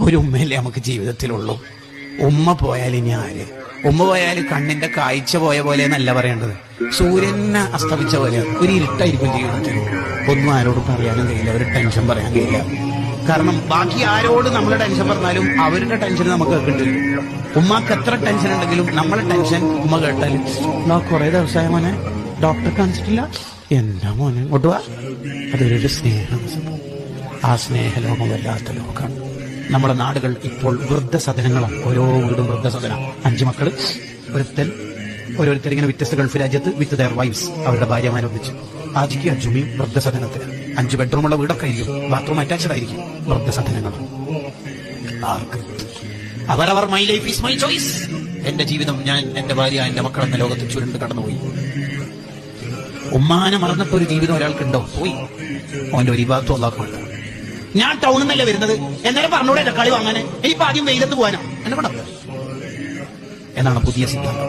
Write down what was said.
ഒരു ഉമ്മയല്ലേ നമുക്ക് ജീവിതത്തിലുള്ളൂ. ഉമ്മ പോയാൽ ഇനി ആര്? ഉമ്മ പോയാൽ കണ്ണിന്റെ കാഴ്ച പോയ പോലെ എന്നല്ല പറയേണ്ടത്, സൂര്യനെ അസ്തമിച്ച പോലെ ഒരു ഇരുട്ടായിരിക്കും ജീവിതത്തിൽ. ഒന്നും ആരോട് പറയാനും കഴിയില്ല, ഒരു ടെൻഷൻ പറയാൻ കഴിയില്ല. കാരണം ബാക്കി ആരോട് നമ്മൾ ടെൻഷൻ പറഞ്ഞാലും അവരുടെ ടെൻഷൻ നമുക്ക് കേൾക്കേണ്ടി വരും. ഉമ്മാക്ക് എത്ര ടെൻഷൻ ഉണ്ടെങ്കിലും നമ്മളെ ടെൻഷൻ ഉമ്മ കേട്ടാൽ, കുറെ ദിവസമായ മോനെ ഡോക്ടറെ കാണിച്ചിട്ടില്ല, എന്താ മോനെ ഇങ്ങോട്ട് വാ. അതൊരു സ്നേഹം. ആ സ്നേഹലോകം വല്ലാത്ത ലോകമാണ്. നമ്മുടെ നാടുകൾ ഇപ്പോൾ വൃദ്ധസദനങ്ങളാണ്. ഓരോ വീടും വൃദ്ധസദനം. 5 മക്കള്, ഓരോരുത്തരിങ്ങനെ വ്യത്യസ്ത ഗൾഫ് രാജ്യത്ത് വിത്ത് ദയർ വൈഫ്സ്, അവരുടെ ഭാര്യമാരൊന്നിച്ച് ആജിക്ക് അജുമിയും വൃദ്ധസദനത്തിന്. 5 ബെഡ്റൂമുള്ള വീടൊക്കെ ആയിരിക്കും, ബാത്റൂം അറ്റാച്ച്ഡ് ആയിരിക്കും. വൃദ്ധസദനങ്ങൾ ആർക്ക്? അവരവർ my life is my choice. എന്റെ ജീവിതം, ഞാൻ, എന്റെ ഭാര്യ, എന്റെ മക്കൾ എന്ന ലോകത്ത് ചുരുണ്ട് കടന്നുപോയി. ഉമ്മാനെ മറന്നിട്ടൊരു ജീവിതം ഒരാൾക്കുണ്ടോ? പോയി. അവന്റെ ഒരു ഭാഗത്തും അല്ലാക്കുണ്ട്. ഞാൻ ടൗണിൽ നിന്നല്ലേ വരുന്നത്, എന്നാലും പറഞ്ഞൂടെ തക്കാളി വാങ്ങാന്, ഇനിയിപ്പോ ആദ്യം വെയിലത്ത് പോകാനോ എന്നെ കൊണ്ടോ എന്നാണ് പുതിയ സിദ്ധാന്തം.